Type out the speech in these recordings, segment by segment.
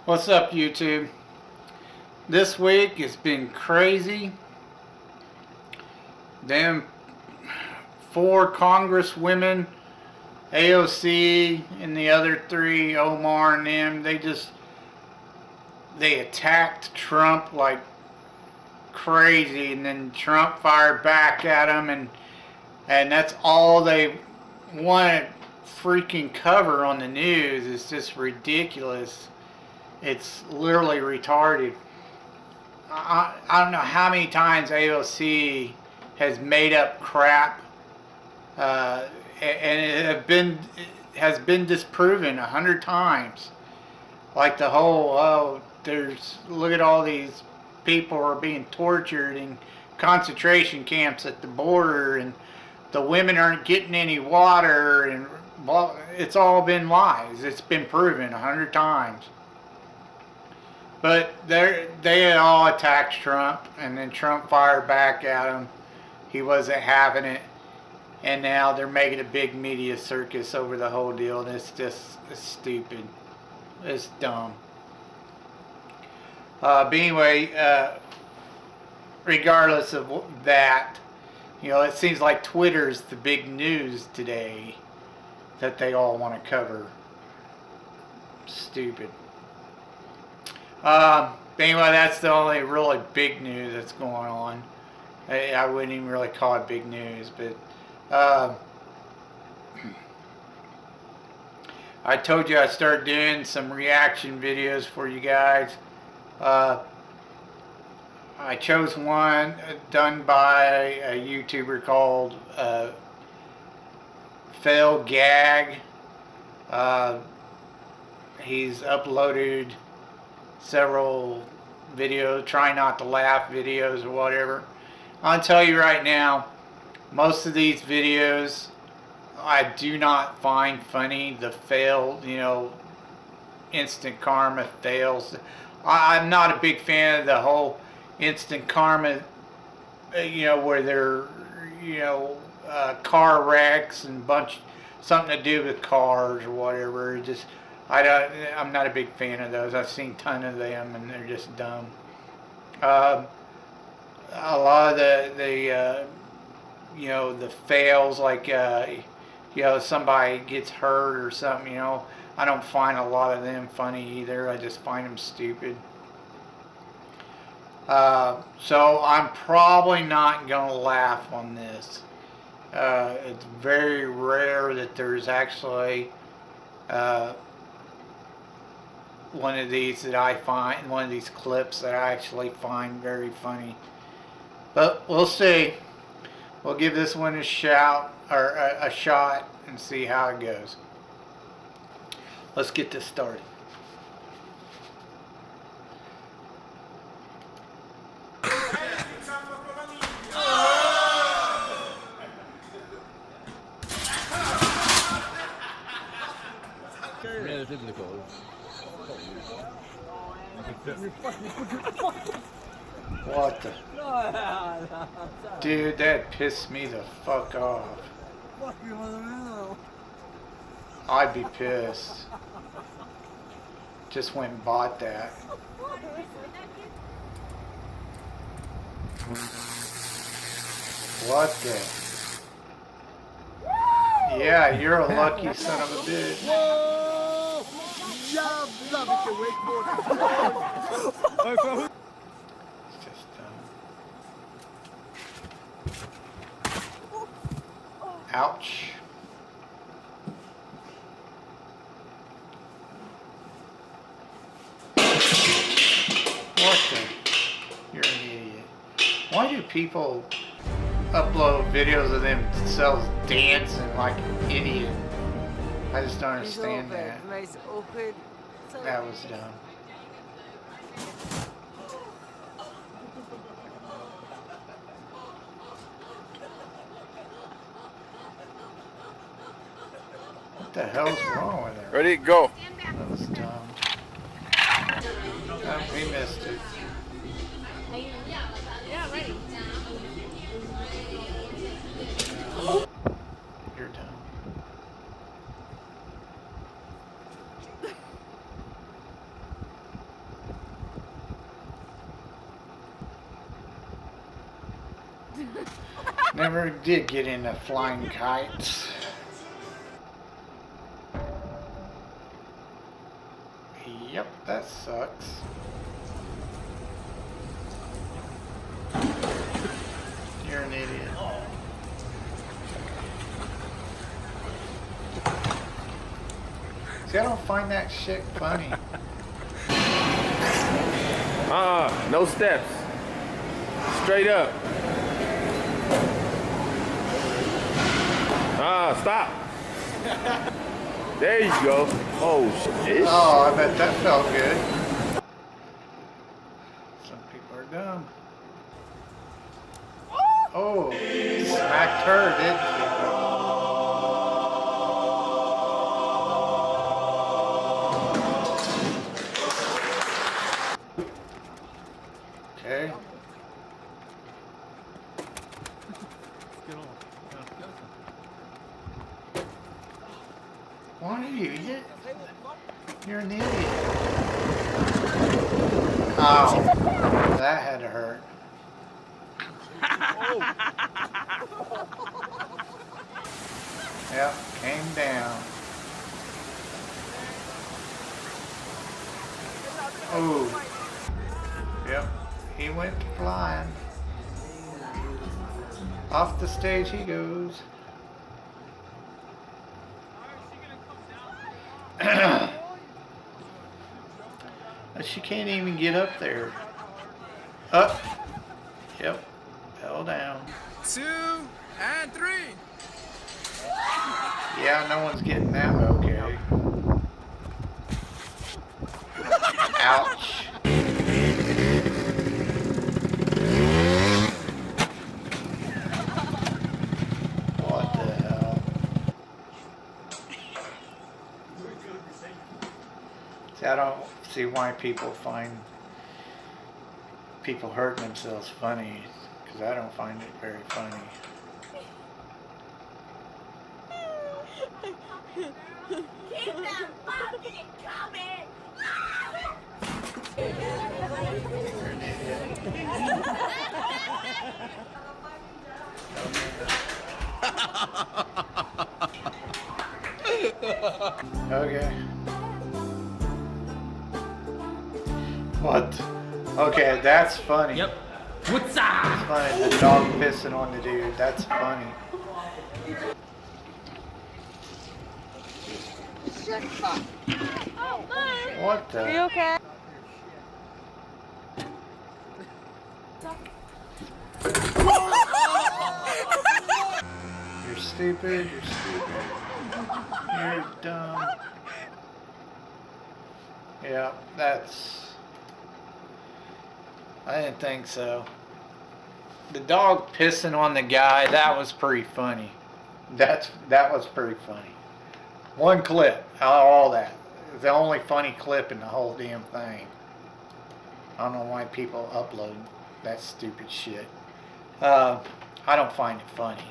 What's up, YouTube? This week has been crazy. Them 4 congresswomen, AOC and the other 3, Omar and them, they attacked Trump like crazy, and then Trump fired back at them, and that's all they want to freaking cover on the news. It's just ridiculous. It's literally retarded. I don't know how many times AOC has made up crap, and it has been disproven 100 times. Like the whole, look at all these people who are being tortured in concentration camps at the border, and the women aren't getting any water, and it's all been lies. It's been proven 100 times. But they had all attacked Trump, and then Trump fired back at him. He wasn't having it, and now they're making a big media circus over the whole deal, and it's stupid. It's dumb. But anyway, regardless of that, it seems like Twitter's the big news today that they all want to cover. Stupid. Anyway, that's the only really big news that's going on. I wouldn't even really call it big news, but I told you I'd start doing some reaction videos for you guys. I chose one done by a YouTuber called Fail Gag. He's uploaded several videos, try not to laugh videos or whatever. I'll tell you right now, most of these videos I do not find funny. The fail, instant karma fails. I'm not a big fan of the whole instant karma, where they're, car wrecks and something to do with cars or whatever. I'm not a big fan of those. I've seen a ton of them, and they're just dumb. A lot of the fails, like somebody gets hurt or something. I don't find a lot of them funny either. I just find them stupid. So I'm probably not gonna laugh on this. It's very rare that there's actually one of these clips that I actually find very funny. But we'll see. We'll give this one a shot and see how it goes. Let's get this started. What the? Dude, that pissed me the fuck off. I'd be pissed. Just went and bought that. What the? Yeah, you're a lucky son of a bitch. It's just ouch. What the? You're an idiot. Why do people upload videos of themselves dancing like an idiot? I just don't understand that. That was dumb. What the hell's wrong with her? Ready, go. That was dumb. Oh, we missed it. Yeah, ready. You're dumb. never did get into flying kites. Yep, that sucks. You're an idiot. See, I don't find that shit funny. No steps. Straight up. Stop. There you go. Oh, shit. Oh, I bet that felt good. Some people are dumb. Oh, smacked her, didn't she? Okay. Why are you? You're an idiot. Oh, that had to hurt. Yep, came down. Oh. Yep, he went flying. Off the stage he goes. She can't even get up there. Up. Yep. Fell down. 2 and 3. Yeah, no one's getting that okay. Ouch. What the hell? See, I don't see why people find people hurting themselves funny, because I don't find it very funny. Keep them fucking coming! Okay. What? Okay, that's funny. Yep. What's That's up? funny. The dog pissing on the dude. That's funny. What the? Are you okay? You're stupid. You're stupid. You're dumb. Yeah, that's... I didn't think so. The dog pissing on the guy, that was pretty funny. That was pretty funny. One clip, all that. It was the only funny clip in the whole damn thing. I don't know why people upload that stupid shit. I don't find it funny.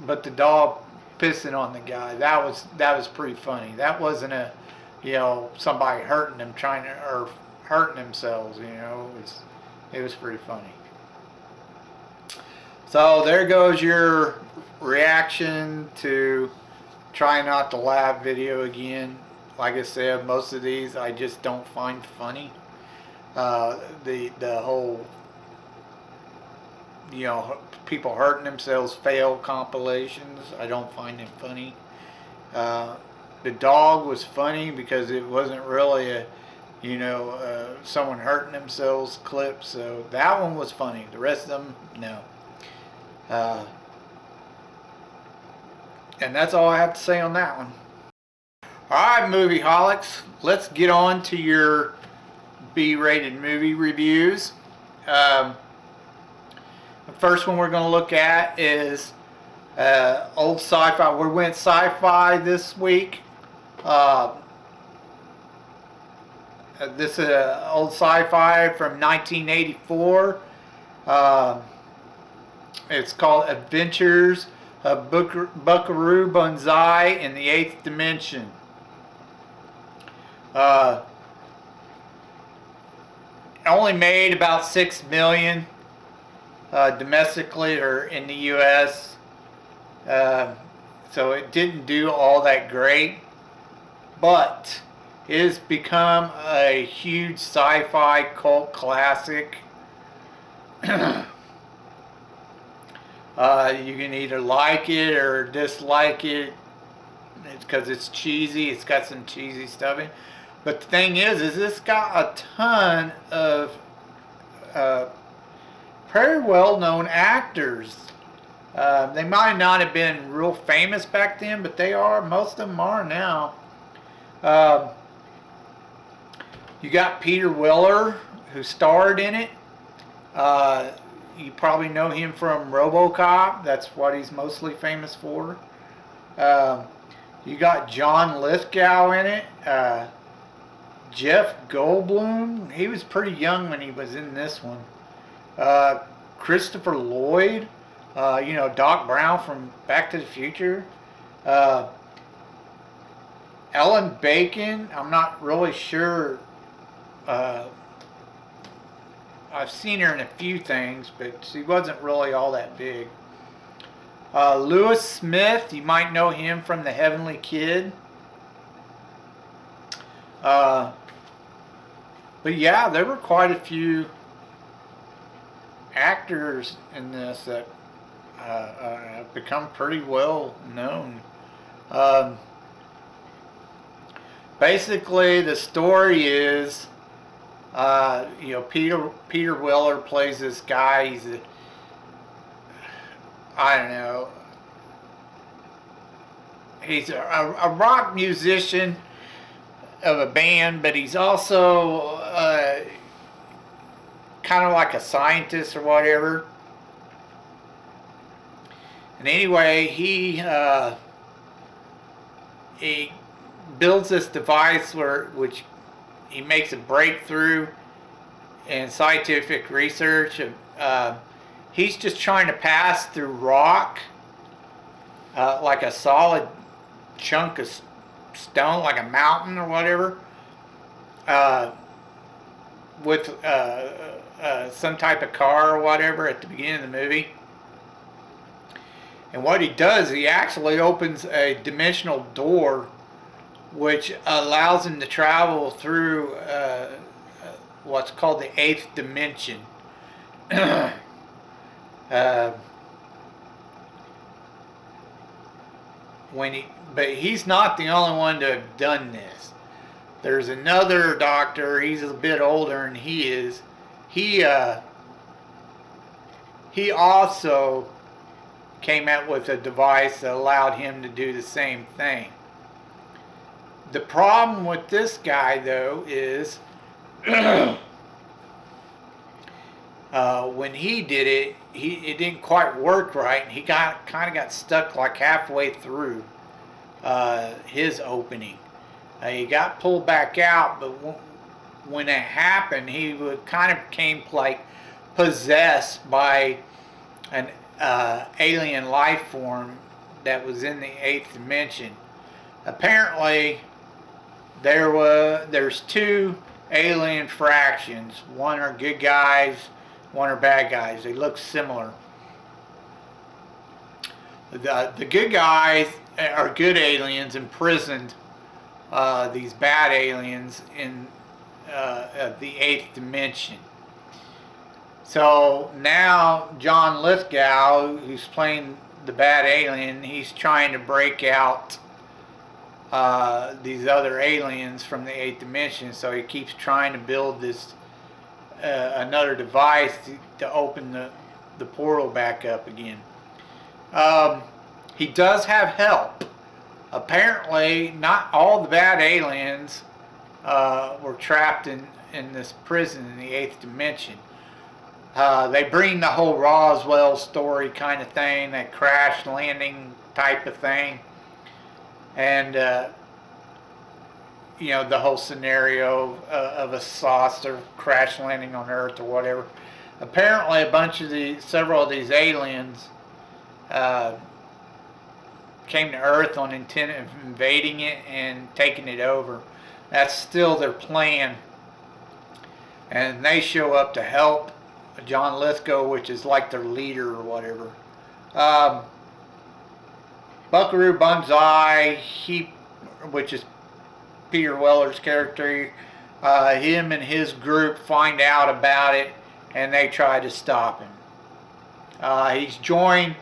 But the dog pissing on the guy, that was pretty funny. That wasn't a, you know, somebody hurting them or hurting themselves, you know. It was pretty funny. So there goes your reaction to Try Not to Laugh video again. Like I said, most of these I just don't find funny. The whole, you know, people hurting themselves fail compilations, I don't find them funny. The dog was funny because it wasn't really a, you know, someone hurting themselves clip, so that one was funny. The rest of them, no. And that's all I have to say on that one. Alright, movie holics, let's get on to your B-rated movie reviews. The first one we're going to look at is old sci-fi. We went sci-fi this week. This is old sci-fi from 1984. It's called Adventures of Bukaroo Bonzai in the 8th Dimension. Only made about $6 million. domestically or in the U.S. So it didn't do all that great, but it has become a huge sci-fi cult classic. You can either like it or dislike it. It's because it's cheesy. It's got some cheesy stuff in. But the thing is it's got a ton of very well-known actors. They might not have been real famous back then, but they are. Most of them are now. You got Peter Weller, who starred in it. You probably know him from RoboCop. That's what he's mostly famous for. You got John Lithgow in it. Jeff Goldblum. He was pretty young when he was in this one. Christopher Lloyd. You know, Doc Brown from Back to the Future. Ellen Bacon. I'm not really sure. I've seen her in a few things, but she wasn't really all that big. Lewis Smith, you might know him from The Heavenly Kid. But yeah, there were quite a few actors in this that have become pretty well known. Basically, the story is, you know, Peter Weller plays this guy. He's I don't know. He's a rock musician of a band, but he's also kind of like a scientist or whatever. And anyway, he builds this device which he makes a breakthrough in scientific research. He's just trying to pass through rock, like a solid chunk of stone, like a mountain or whatever, with some type of car or whatever at the beginning of the movie. And what he does, he actually opens a dimensional door which allows him to travel through what's called the 8th dimension. But he's not the only one to have done this. There's another doctor. He's a bit older than he is. He also came out with a device that allowed him to do the same thing. The problem with this guy, though, is when he did it, it didn't quite work right. He kind of got stuck like halfway through his opening. He got pulled back out, but when it happened, he kind of became like possessed by an alien life form that was in the 8th dimension. Apparently, there's two alien fractions. One are good guys, one are bad guys. They look similar. The good guys are good aliens imprisoned these bad aliens in the 8th dimension. So now John Lithgow, who's playing the bad alien, he's trying to break out these other aliens from the 8th dimension. So he keeps trying to build this another device to open the portal back up again. He does have help. Apparently, not all the bad aliens were trapped in this prison in the 8th dimension. They bring the whole Roswell story kind of thing, that crash landing type of thing. And, you know, the whole scenario of a saucer crash landing on Earth or whatever. Apparently, several of these aliens came to Earth on intent of invading it and taking it over. That's still their plan. And they show up to help John Lithgow, which is like their leader or whatever. Um, Bukaroo Bonzai, which is Peter Weller's character, him and his group find out about it, and they try to stop him. He's joined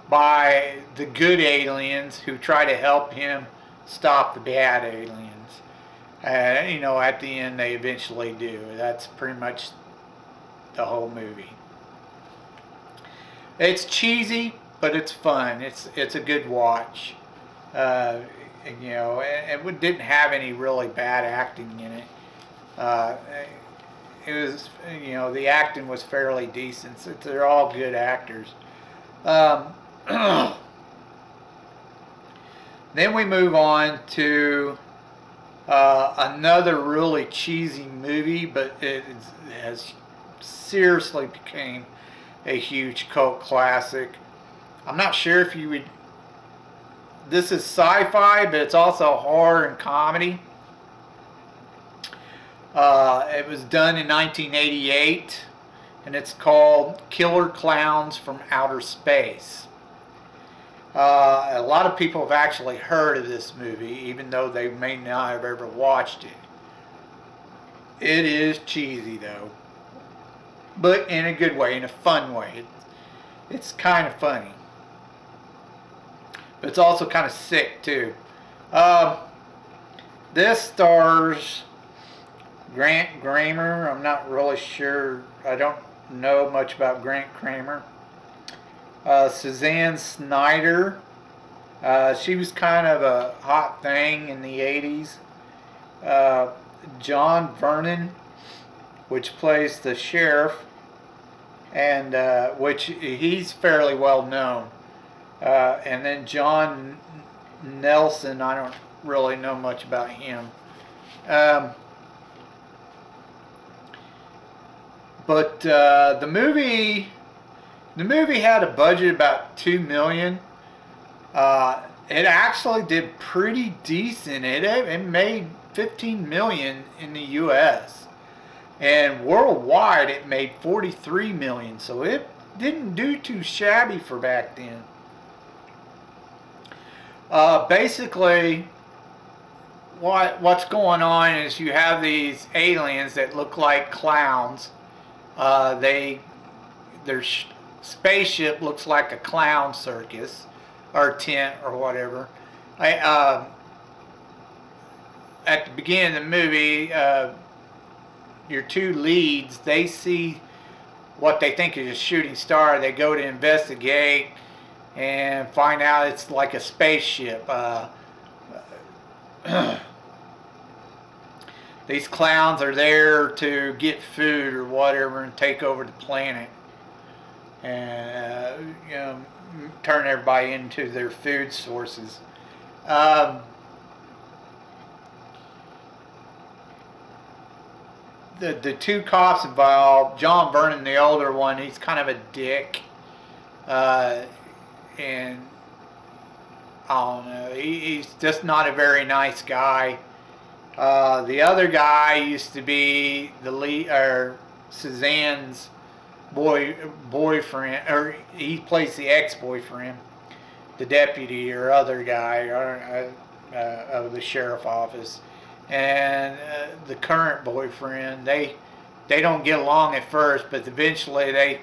by the good aliens who try to help him stop the bad aliens. At the end they eventually do. That's pretty much the whole movie. It's cheesy, but it's fun. It's a good watch. It didn't have any really bad acting in it. It was, the acting was fairly decent. So they're all good actors. Then we move on to another really cheesy movie, but it has seriously became a huge cult classic. I'm not sure if you would. This is sci-fi, but it's also horror and comedy. It was done in 1988, and it's called Killer Klowns from Outer Space. A lot of people have actually heard of this movie, even though they may not have ever watched it. It is cheesy, though, but in a good way, in a fun way. It's kind of funny, but it's also kind of sick, too. This stars Grant Kramer. I'm not really sure. I don't know much about Grant Kramer. Suzanne Snyder. She was kind of a hot thing in the 80s. John Vernon, which plays the sheriff, and which he's fairly well known. And then John Nelson. I don't really know much about him. But the movie had a budget about $2 million. It actually did pretty decent. It made $15 million in the U.S. and worldwide it made $43 million. So it didn't do too shabby for back then. Basically, what's going on is you have these aliens that look like clowns. Their spaceship looks like a clown circus or tent or whatever. At the beginning of the movie, your two leads, they see what they think is a shooting star. They go to investigate and find out it's like a spaceship. These clowns are there to get food or whatever and take over the planet and turn everybody into their food sources. The two cops involved, John Vernon, the older one, he's kind of a dick, and I don't know, he's just not a very nice guy. The other guy used to be the lead, or Suzanne's boyfriend, or he plays the ex-boyfriend, the deputy or other guy of the sheriff office, and the current boyfriend. They don't get along at first, but eventually they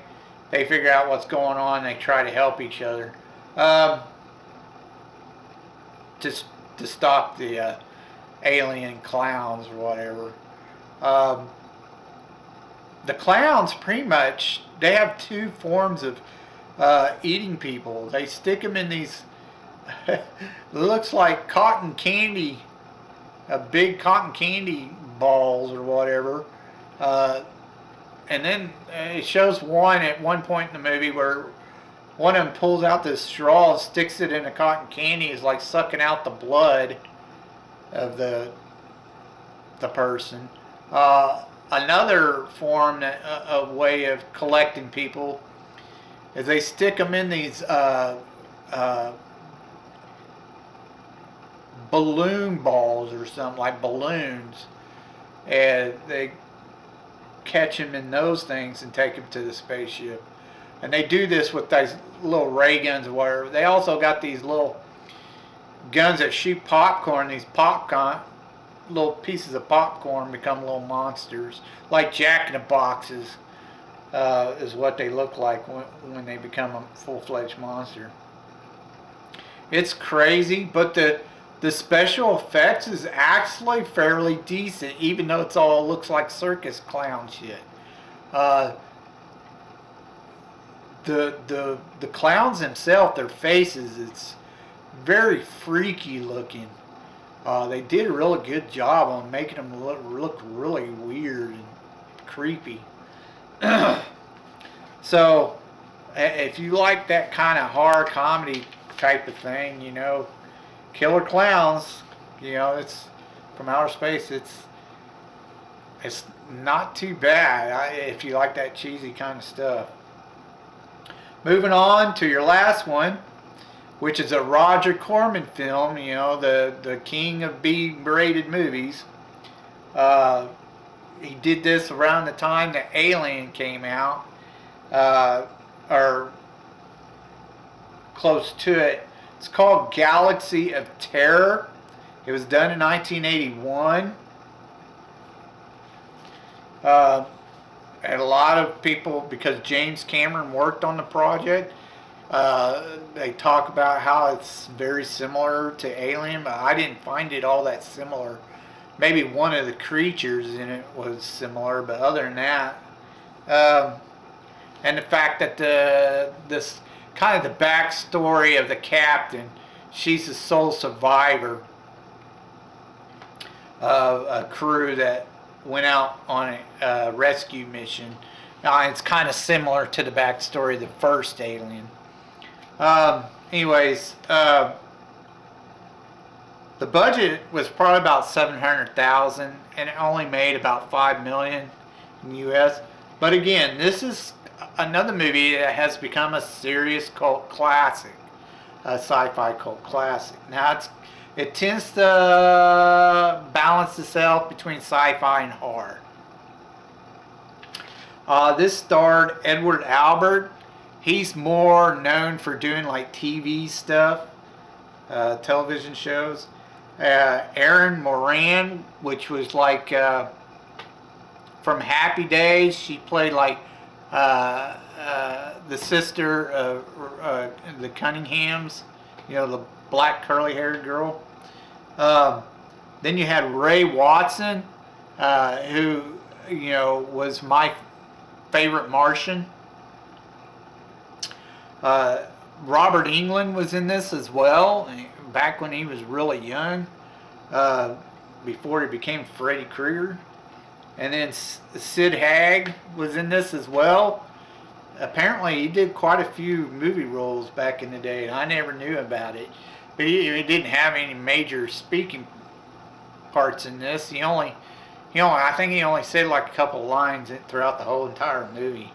figure out what's going on. They try to help each other to stop the alien clowns or whatever. The clowns pretty much, they have two forms of eating people. They stick them in these it looks like cotton candy, big cotton candy balls or whatever, and then it shows one at one point in the movie where one of them pulls out this straw and sticks it in a cotton candy. Is like sucking out the blood of the person. Another form, a way of collecting people, is they stick them in these balloon balls or something, like balloons, and catch him in those things and take him to the spaceship. And they do this with these little ray guns or whatever. They also got these little guns that shoot popcorn. These popcorn, little pieces of popcorn become little monsters, like Jack in the Boxes is what they look like when they become a full-fledged monster. It's crazy, but the special effects is actually fairly decent, even though it's all looks like circus clown shit. The clowns themselves, their faces, it's very freaky looking. They did a really good job on making them look really weird and creepy. So, if you like that kind of horror comedy type of thing, you know, Killer Klowns, you know, it's from outer space. It's not too bad if you like that cheesy kind of stuff. Moving on to your last one, which is a Roger Corman film, you know, the king of B-rated movies. He did this around the time that Alien came out, or close to it. It's called Galaxy of Terror. It was done in 1981. And a lot of people, because James Cameron worked on the project, they talk about how it's very similar to Alien, but I didn't find it all that similar. Maybe one of the creatures in it was similar, but other than that, and the fact that this kind of the backstory of the captain, she's the sole survivor of a crew that went out on a rescue mission. Now, it's kind of similar to the backstory of the first Alien. Anyways, the budget was probably about $700,000, and it only made about $5 million in the U.S. But again, this is another movie that has become a serious cult classic, a sci-fi cult classic. Now, it tends to balance itself between sci-fi and horror. This starred Edward Albert. He's more known for doing like TV stuff, television shows. Erin Moran, which was like from Happy Days. She played like the sister of the Cunninghams, you know, the black curly-haired girl. Then you had Ray Watson, who, you know, was my favorite Martian. Robert Englund was in this as well, back when he was really young, before he became Freddy Krueger. And then Sid Haig was in this as well. Apparently he did quite a few movie roles back in the day, and I never knew about it. But he didn't have any major speaking parts in this. I think he only said like a couple lines throughout the whole entire movie.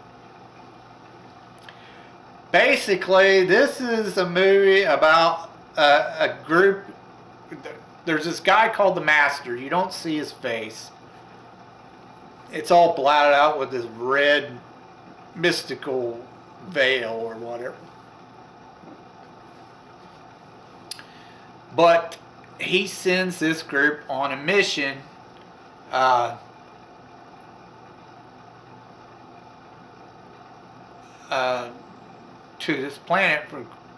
Basically, this is a movie about a group. There's this guy called the Master. You don't see his face. It's all blotted out with this red mystical veil or whatever. But he sends this group on a mission to this planet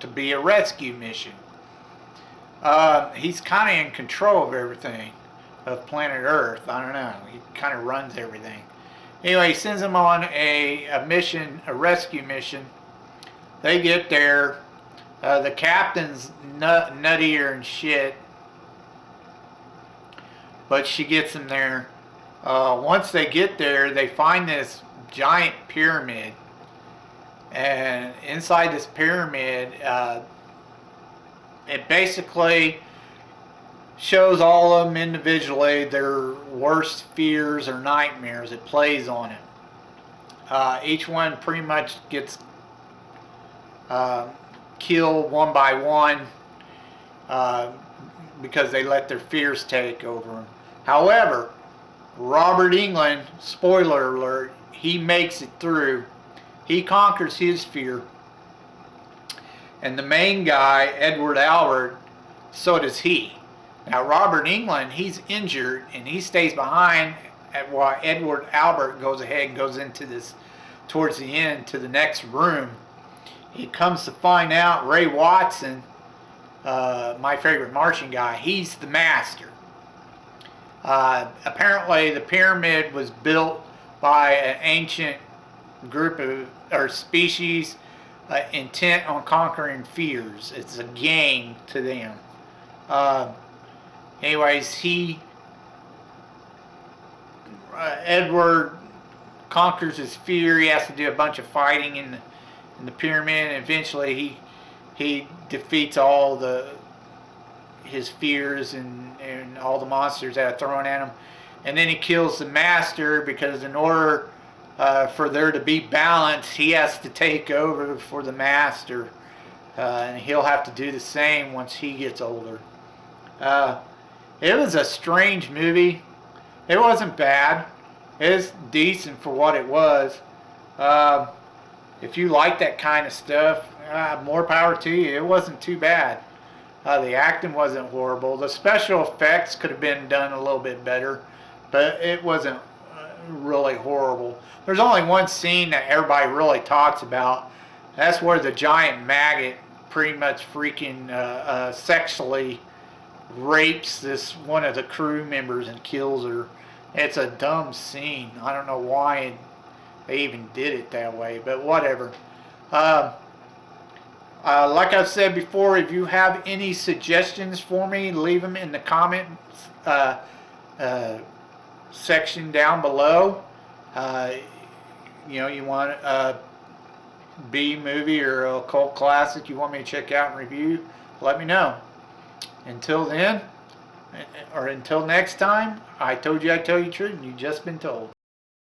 to be a rescue mission. He's kind of in control of everything of planet Earth. I don't know. He kind of runs everything. Anyway, he sends them on a mission, a rescue mission. They get there. The captain's nuttier and shit, but she gets them there. Once they get there, they find this giant pyramid, and inside this pyramid, it basically shows all of them individually their worst fears or nightmares. It plays on it. Each one pretty much gets killed one by one because they let their fears take over them. However, Robert Englund, spoiler alert, he makes it through. He conquers his fear. And the main guy, Edward Albert, so does he. Now Robert Englund, he's injured and he stays behind while Edward Albert goes ahead and goes into this, towards the end, to the next room. He comes to find out Ray Watson, my favorite Martian guy, he's the master. Apparently the pyramid was built by an ancient group of, or species, intent on conquering fears. It's a game to them. Anyways, Edward conquers his fear. He has to do a bunch of fighting in the pyramid, and eventually he defeats all his fears and all the monsters that are thrown at him. And then he kills the master, because in order for there to be balance, he has to take over for the master, and he'll have to do the same once he gets older. It was a strange movie. It wasn't bad. It's decent for what it was. If you like that kind of stuff, more power to you. It wasn't too bad. The acting wasn't horrible. The special effects could have been done a little bit better, but it wasn't really horrible. There's only one scene that everybody really talks about. That's where the giant maggot pretty much freaking sexually rapes this one of the crew members and kills her. It's a dumb scene. I don't know why they even did it that way, but whatever. Like I've said before, if you have any suggestions for me, leave them in the comments section down below. You want a B movie or a cult classic you want me to check out and review, let me know. Until then, or until next time, I told you I'd tell you the truth, and you've just been told.